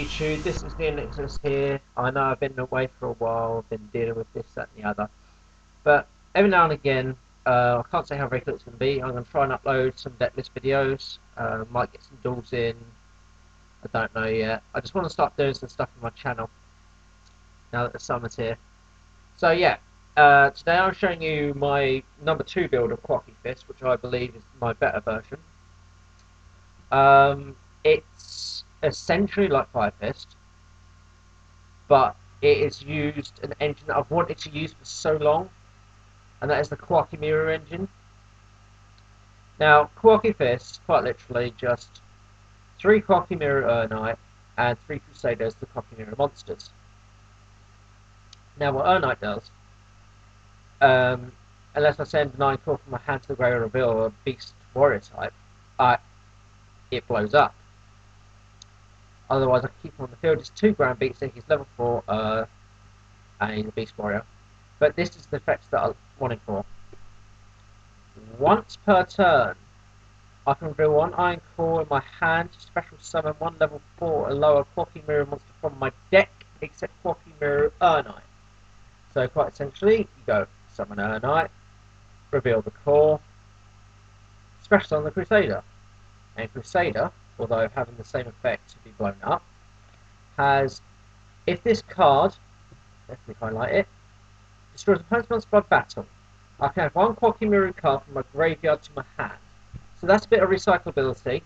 YouTube, this is the Nexus here. I know I've been away for a while, I've been dealing with this, that, and the other. But every now and again, I can't say how regular it's going to be. I'm going to try and upload some decklist videos. Might get some duels in. I don't know yet. I just want to start doing some stuff on my channel now that the summer's here. So yeah, today I'm showing you my number 2 build of Koa'ki Fist, which I believe is my better version. It's essentially like Fire Fist, but it is used an engine that I've wanted to use for so long, and that is the Koa'ki mirror engine. Now, Koa'ki Fist, quite literally, just 3 Koa'ki mirror Urnite and 3 Crusaders, the Koa'ki mirror monsters. Now, what Urnite does, unless I send 9 core from my hand to the grave reveal a beast warrior type, it blows up. Otherwise, I can keep him on the field. It's 2 ground beat stick, he's level 4, and he's a beast warrior. But this is the effect that I wanted for. Once per turn, I can reveal 1 Iron Core in my hand to special summon 1 level 4 or lower Koa'ki mirror monster from my deck, except Koa'ki mirror Urnite. So quite essentially, you go summon Urnite, reveal the core, special summon the Crusader. And Crusader, although having the same effect to be blown up, has, if this card, let me highlight it, destroys opponent's monster by battle, I can have 1 Koa'ki mirror card from my graveyard to my hand. So that's a bit of recyclability,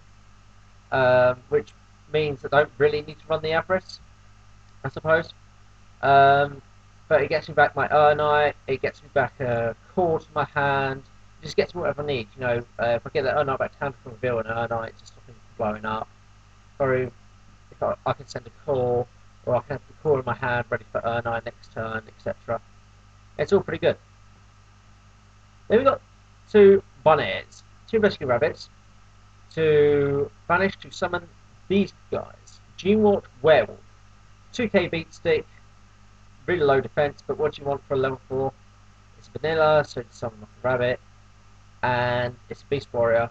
which means I don't really need to run the Avarice, I suppose. But it gets me back my Urnite, it gets me back a core to my hand, it just gets me whatever I need. You know, if I get that Urnite back to hand, I can reveal an Urnite, just stop him from blowing up. Or if I can send a core, or I can have the core in my hand ready for Urnite next turn, etc. It's all pretty good. Then we've got 2 Bonairs, 2 rescue rabbits, to banish to summon these guys. Genewort Werewolf, 2k beat stick, really low defense, but what do you want for a level 4? It's vanilla, so it's summon like a rabbit, and it's a beast warrior,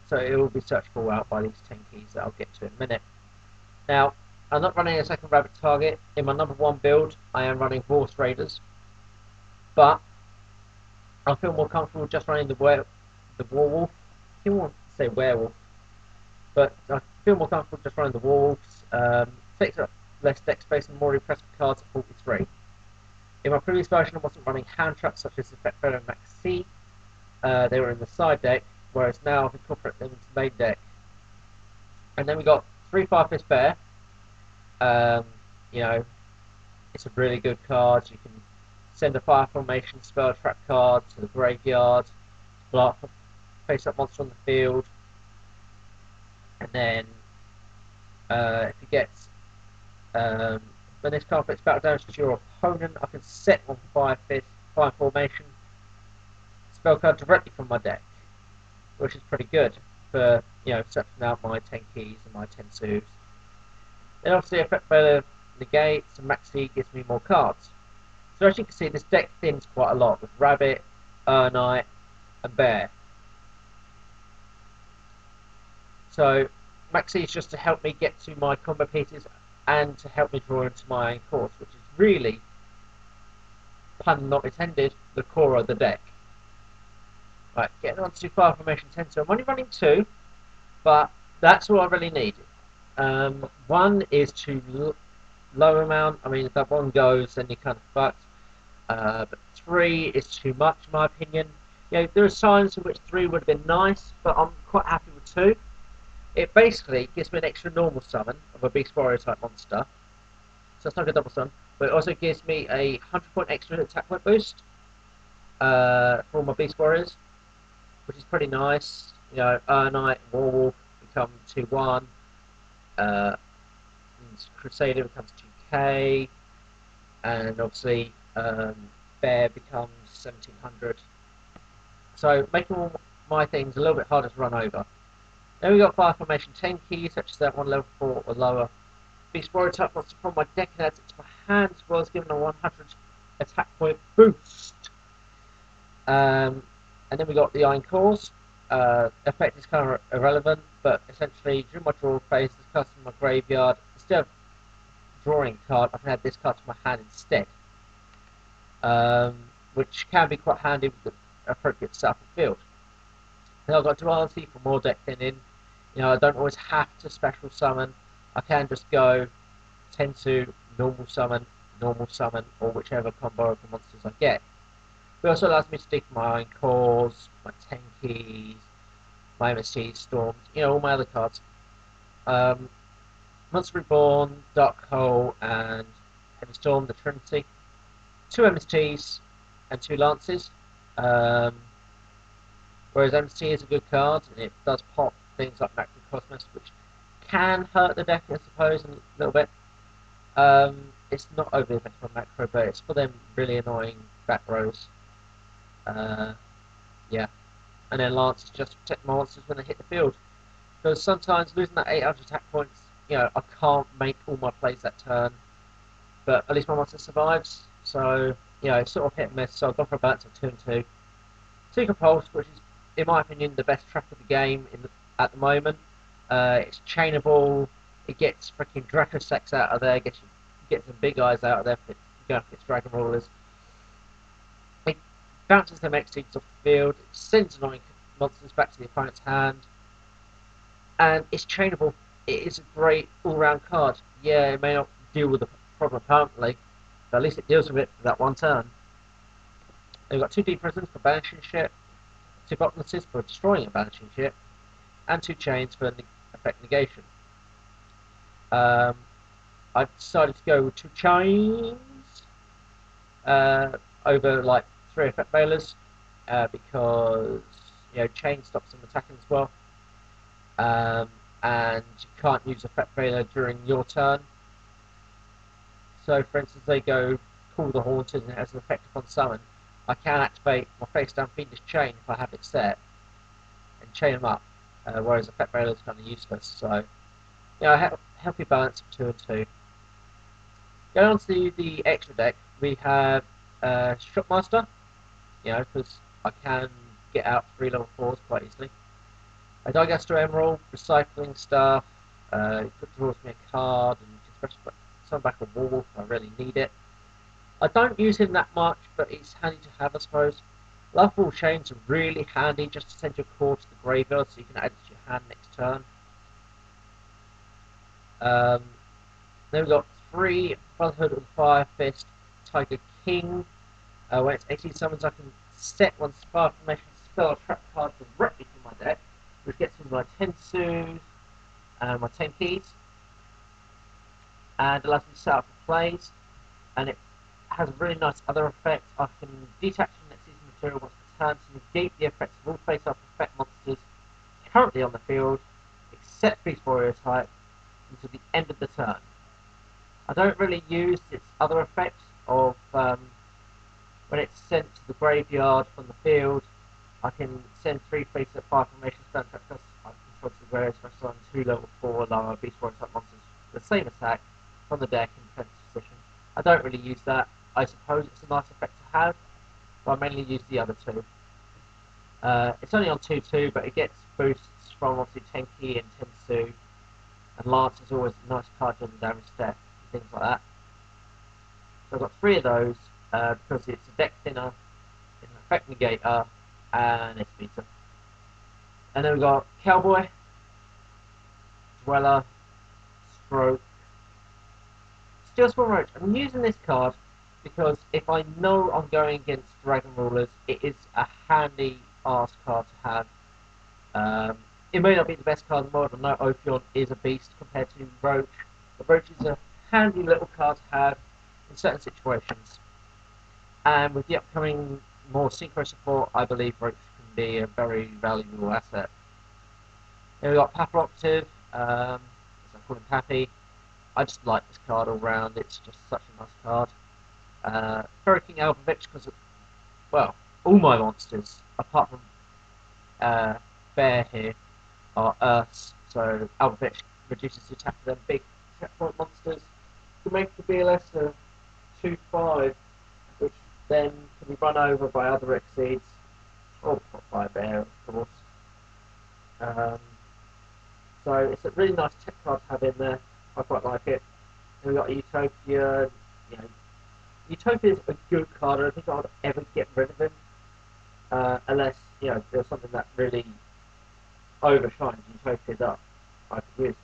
so it will be searchable out by these 10 keys that I'll get to in a minute. Now, I'm not running a second rabbit target. In my number 1 build, I am running Horse Raiders, but I feel more comfortable just running the Warwolf. People want to say werewolf, but I feel more comfortable just running the Warwolves. Takes up less deck space and more impressive cards at 43. In my previous version, I wasn't running hand traps such as Effect Feather and Max C. They were in the side deck, whereas now I've incorporated them into the main deck. And then we got 3 Fire Fist Bear. You know, it's a really good card. You can send a Fire Formation spell trap card to the graveyard, block face up monster on the field, and then if you get when this card affects battle damage to your opponent, I can set one Fire Formation spell card directly from my deck, which is pretty good for, you know, searching out my 10 keys and my 10 suits. Then obviously Effect Feather negates, and Max C gives me more cards. So as you can see, this deck thins quite a lot with Rabbit, Urnite, and Bear. So Max C is just to help me get to my combo pieces and to help me draw into my own course, which is really, pun not intended, the core of the deck. Right, getting on to Fire Formation 10, so I'm only running 2, but that's all I really needed. 1 is too low amount. I mean, if that 1 goes, then you're kind of fucked. But 3 is too much, in my opinion. You know, there are times in which 3 would have been nice, but I'm quite happy with 2. It basically gives me an extra normal summon of a Beast Warrior type monster. So it's not a double summon, but it also gives me a 100-point extra attack point boost for all my Beast Warriors, which is pretty nice. You know, Urnite, Warwolf become 2-1, Crusader becomes 2k, and obviously Bear becomes 1700. So making all my things a little bit harder to run over. Then we got Fire Formation 10 keys, such as that 1 level 4 or lower. Beast Warrior type monster from my deck and adds it to my hand, as well as giving a 100 attack point boost. And then we got the Iron Cores. effect is kind of irrelevant, but essentially during my draw phase, this card's in my graveyard. Instead of drawing a card, I can add this card to my hand instead, which can be quite handy with the appropriate setup of field. Then I've got duality for more deck thinning. I don't always have to special summon. I can just go 10 to normal summon, or whichever combo of the monsters I get. It also allows me to dig my Iron Cores, my Tenkeys, my MST Storms, all my other cards. Monster Reborn, Dark Hole, and Heavy Storm, the Trinity. 2 MSTs and 2 Lances. Whereas MST is a good card, and it does pop things like Macrocosmos, which can hurt the deck, I suppose, a little bit. It's not overly effective on macro, but it's for them really annoying back rows. Yeah. And then Lance is just to protect my monsters when they hit the field. Because sometimes losing that 800 attack points, I can't make all my plays that turn. But at least my monster survives. So, it's sort of hit and miss. So I've gone for a balance of 2 and 2. 2 Compulse, which is, in my opinion, the best track of the game at the moment. It's chainable. It gets freaking Dracosex out of there. Gets some big eyes out of there for going for its Dragon Rollers. It bounces them exceeds off the field. It sends annoying monsters back to the opponent's hand. And it's chainable. It is a great all-round card. Yeah, it may not deal with the problem permanently, but at least it deals with it for that one turn. They've got 2 Deep Prisons for banishing shit, 2 Bottomlesses for destroying a banishing ship, and 2 Chains for effect negation. I've decided to go with 2 Chains over like 3 effect veilers because Chain stops them attacking as well, and you can't use effect veiler during your turn. So, for instance, they go Call the Haunted and it has an effect upon summon. I can activate my face down Fiendish Chain if I have it set and chain them up, whereas effect veiler is kind of useless. So, healthy balance of 2 and 2. Going on to the extra deck, we have Shockmaster, because I can get out 3 level 4s quite easily. A Digaster Emerald, recycling stuff, it draws me a card, and especially summon back a Wolf if I really need it. I don't use him that much, but it's handy to have, I suppose. Lovable Chains are really handy just to send your core to the graveyard so you can add it to your hand next turn. Then we've got 3 Brotherhood of the Fire Fist Tiger King. When it's 18 summons, I can set one Fire Formation spell trap card directly from my deck, which gets me my Tensus and my Tenkeys, and allows me to set up for plays. And it has a really nice other effect. I can detach from next season material once per turn to negate the effects of all face-up effect monsters currently on the field, except Beast Warrior type, until the end of the turn. I don't really use its other effect of when it's sent to the graveyard from the field. I can send 3 face-up fire formation spell traps. I control the graveyard special on 2 level 4 lower Beast Warrior type monsters with the same attack from the deck in defensive position. I don't really use that. I suppose it's a nice effect to have, but I mainly use the other 2. It's only on 2/2, but it gets boosts from obviously Tenki and Tensu, and Lance is always a nice card on the damage step and things like that. So I've got 3 of those because it's a deck thinner, it's an effect negator, and it's beater. And then we've got Cowboy, Dweller, Stroke, Steel Spawn Roach. I'm using this card because if I know I'm going against Dragon Rulers, it is a handy ass card to have. It may not be the best card in the world. I know Ophion is a beast compared to Roach, but Roach is a handy little card to have in certain situations. And with the upcoming more synchro support, I believe Roach can be a very valuable asset. Then we've got Papal Operative, as I call him Pappy. I just like this card all round. It's just such a nice card. Fairy King Albavich, because, well, all my monsters, apart from Bear here, are Earths. So Albavich reduces the attack of them big checkpoint monsters to make the BLS a 2/5, which then can be run over by other Exceeds, or by Bear, of course. Um, so it's a really nice tech card to have in there. I quite like it. And we've got Utopia. You know, Utopia is a good card. I don't think I'd ever get rid of him unless there's something that really overshines Utopia that I could use.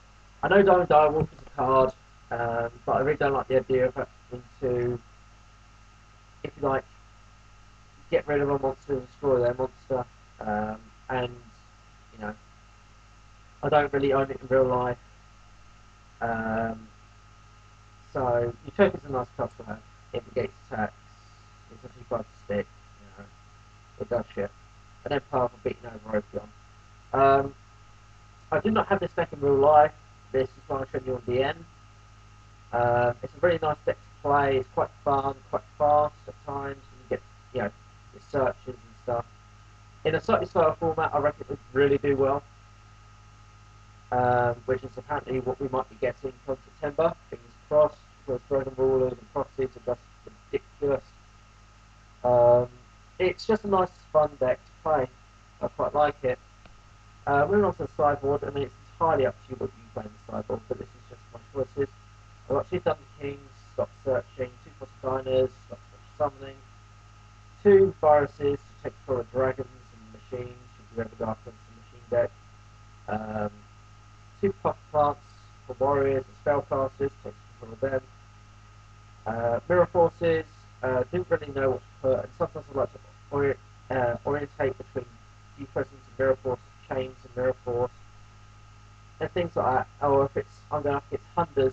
I know Diamond Direwolf is a card, but I really don't like the idea of having to, if you like, get rid of a monster and destroy their monster. And you know, I don't really own it in real life. Um, so Utopia's a nice card to have. It negates attacks. It's a 2 stick. You know, it does shit. And then powerful beating over Opion. I did not have this deck in real life. This is one I showed you on the end. It's a really nice deck to play. It's quite fun, quite fast at times. And you get, your searches and stuff. In a slightly slower format, I reckon it would really do well. Which is apparently what we might be getting from September. Fingers crossed, because Dragon Rulers and Proxies are just ridiculous. It's just a nice, fun deck to play. I quite like it. Moving on to the sideboard, I mean, it's entirely up to you what you play in the sideboard, but this is just my choices. I've got 2 Thunder Kings, Stop Searching, 2 Foster Diners, Stop Summoning, 2 Viruses to take control of dragons and machines, should you ever go up into the machine deck. 2 Puff Plants for warriors and spellcasters, to take control of them. Mirror Forces, didn't really know what to put, and sometimes I like to orientate between Presence and Mirror Force, Chains and Mirror Force, and things like that. Or if I'm going up against Hunters,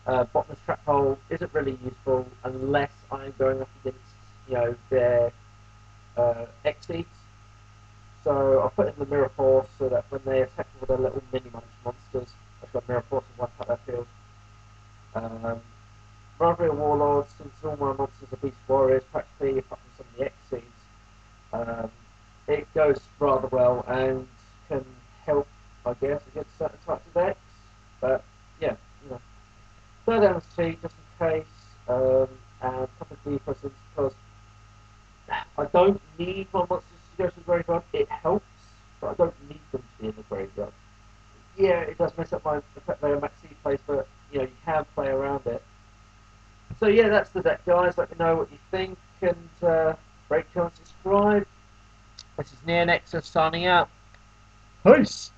Bottomless Trap Hole isn't really useful unless I'm going up against, their Xyz. So I'll put in the Mirror Force so that when they attack with their little mini monsters, I've got Mirror Force and wipe out their field. Rivalry of Warlords, since all my monsters are Beast Warriors, practically apart from some of the Xyz, it goes rather well and can help, I guess, against certain types of decks. But yeah, third MST just in case, and a couple of defenses because I don't need my monsters to go to the graveyard. It helps, but I don't need them to be in the graveyard. Yeah, it does mess up my effect layer maxi place, but you can play around it. So yeah, that's the deck, guys. Let me know what you think, and rate, comment, subscribe. This is Near Nexus signing out. Peace!